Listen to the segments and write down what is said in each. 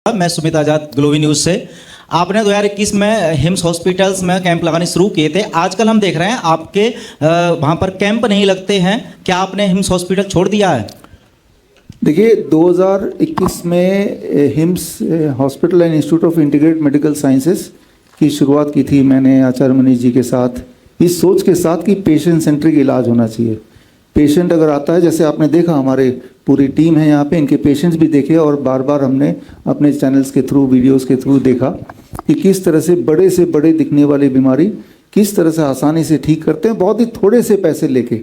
मैं सुमित आजाद ग्लोबी न्यूज़ से। आपने 2021 में हिम्स हॉस्पिटल्स में कैंप लगाने शुरू किए थे। आजकल हम देख रहे हैं आपके वहाँ पर कैंप नहीं लगते हैं। क्या आपने हिम्स हॉस्पिटल छोड़ दिया है? देखिए 2021 में hymns hospital and institute of integrated medical sciences की शुरुआत की थी मैंने आचार्य मनीष जी के साथ, इस सोच के साथ कि पेशेंट सेंट्रिक इलाज होना चाहिए। पेशेंट अगर आता है, जैसे आपने देखा हमारे पूरी टीम है यहाँ पे, इनके पेशेंट्स भी देखे और बार बार हमने अपने चैनल्स के थ्रू, वीडियोस के थ्रू देखा कि किस तरह से बड़े दिखने वाली बीमारी किस तरह से आसानी से ठीक करते हैं, बहुत ही थोड़े से पैसे लेके,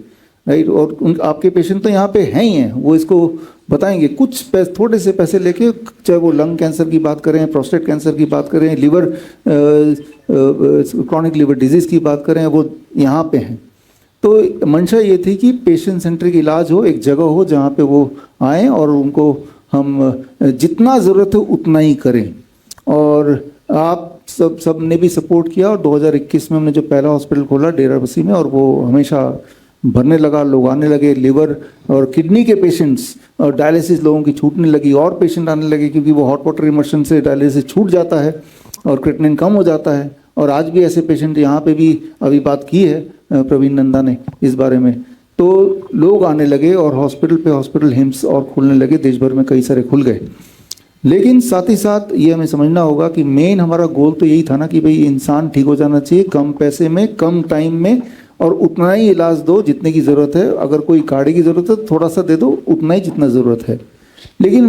राइट। और आपके पेशेंट तो यहाँ पे हैं ही हैं, वो इसको बताएंगे। कुछ थोड़े से पैसे लेके, चाहे वो लंग कैंसर की बात करें, प्रोस्टेट कैंसर की बात करें, लिवर क्रॉनिक लिवर डिजीज़ की बात करें, वो यहाँ पे हैं। तो मंशा ये थी कि पेशेंट सेंट्रिक इलाज हो, एक जगह हो जहाँ पे वो आएँ और उनको हम जितना ज़रूरत हो उतना ही करें। और आप सब ने भी सपोर्ट किया और 2021 में हमने जो पहला हॉस्पिटल खोला डेराबस्सी में, और वो हमेशा भरने लगा, लोग आने लगे। लिवर और किडनी के पेशेंट्स और डायलिसिस लोगों की छूटने लगी और पेशेंट आने लगे, क्योंकि वो हॉट वाटर इमर्शन से डायलिसिस छूट जाता है और क्रिएटिनिन कम हो जाता है। और आज भी ऐसे पेशेंट यहाँ पे भी अभी बात की है प्रवीण नंदा ने इस बारे में, तो लोग आने लगे और हॉस्पिटल पे हॉस्पिटल हिम्स और खुलने लगे, देश भर में कई सारे खुल गए। लेकिन साथ ही साथ ये हमें समझना होगा कि मेन हमारा गोल तो यही था ना कि भाई इंसान ठीक हो जाना चाहिए, कम पैसे में, कम टाइम में, और उतना ही इलाज दो जितने की ज़रूरत है। अगर कोई गाड़ी की ज़रूरत है तो थोड़ा सा दे दो, उतना ही जितना ज़रूरत है। लेकिन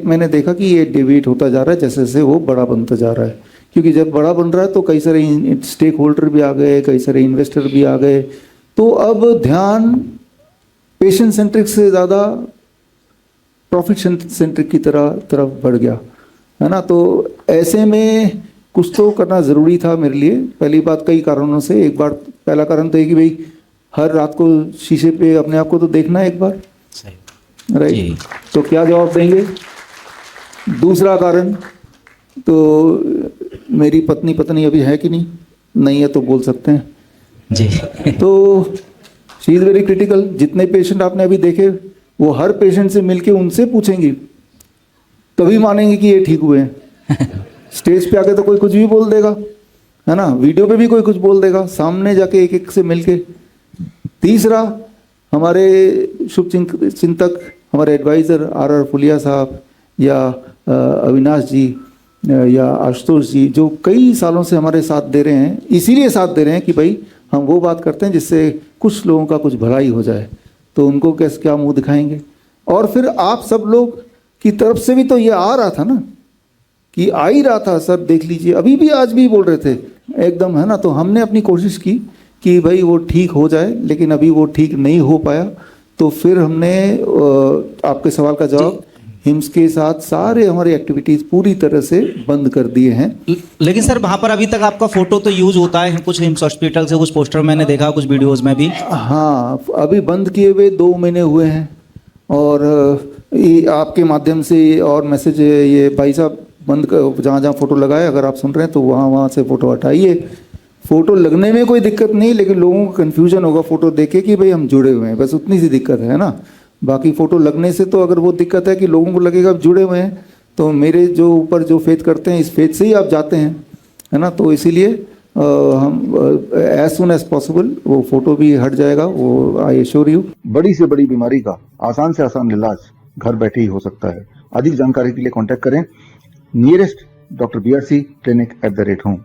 मैंने देखा कि ये डिवेट होता जा रहा है, जैसे जैसे वो बड़ा बनता जा रहा है। क्योंकि जब बड़ा बन रहा है तो कई सारे स्टेक होल्डर भी आ गए, कई सारे इन्वेस्टर भी आ गए, तो अब ध्यान पेशेंट सेंट्रिक से ज़्यादा प्रॉफिट सेंट्रिक की तरफ बढ़ गया, है ना। तो ऐसे में कुछ तो करना ज़रूरी था मेरे लिए। पहली बात कई कारणों से, एक बार पहला कारण तो है कि भाई हर रात को शीशे पे अपने आप को तो देखना है एक बार, राइट। तो क्या जवाब देंगे? दूसरा कारण तो मेरी पत्नी अभी है कि नहीं है तो बोल सकते हैं जी। तो शी इज़ वेरी क्रिटिकल। जितने पेशेंट आपने अभी देखे वो हर पेशेंट से मिलके उनसे पूछेंगी तभी मानेंगे कि ये ठीक हुए हैं। स्टेज पे आके तो कोई कुछ भी बोल देगा, है ना, वीडियो पे भी कोई कुछ बोल देगा, सामने जाके एक एक से मिलके। तीसरा, हमारे शुभ चिंतक, हमारे एडवाइज़र आर फुलिया साहब या अविनाश जी या आशुतोष जी, जो कई सालों से हमारे साथ दे रहे हैं, इसीलिए साथ दे रहे हैं कि भाई हम वो बात करते हैं जिससे कुछ लोगों का कुछ भलाई हो जाए। तो उनको कैसे क्या मुंह दिखाएंगे? और फिर आप सब लोग की तरफ से भी तो ये आ रहा था ना, कि आ ही रहा था, सर देख लीजिए, अभी भी आज भी बोल रहे थे एकदम, है ना। तो हमने अपनी कोशिश की कि भाई वो ठीक हो जाए, लेकिन अभी वो ठीक नहीं हो पाया। तो फिर हमने आपके सवाल का जवाब, हिम्स के साथ सारे हमारी एक्टिविटीज़ पूरी तरह से बंद कर दिए हैं। लेकिन सर वहाँ पर अभी तक आपका फोटो तो यूज होता है कुछ हिम्स हॉस्पिटल से, कुछ पोस्टर मैंने देखा, कुछ वीडियोज़ में भी। हाँ, अभी बंद किए हुए 2 महीने हुए हैं, और आपके माध्यम से और मैसेज, ये भाई साहब बंद कर, जहाँ फोटो लगाए, अगर आप सुन रहे हैं तो वहाँ से फ़ोटो हटाइए। फ़ोटो लगने में कोई दिक्कत नहीं, लेकिन लोगों को कन्फ्यूजन होगा फ़ोटो देखे कि भाई हम जुड़े हुए हैं, बस उतनी सी दिक्कत है ना। बाकी फ़ोटो लगने से तो अगर वो दिक्कत है कि लोगों को लगेगा आप जुड़े हुए हैं, तो मेरे जो ऊपर जो फेथ करते हैं, इस फेथ से ही आप जाते हैं, है ना। तो इसीलिए हम एज सुन एज पॉसिबल वो फ़ोटो भी हट जाएगा, वो आई एश्योर यू। बड़ी से बड़ी बीमारी का आसान से आसान इलाज घर बैठे ही हो सकता है। अधिक जानकारी के लिए कॉन्टैक्ट करें nearest doctor BRC clinic @ home.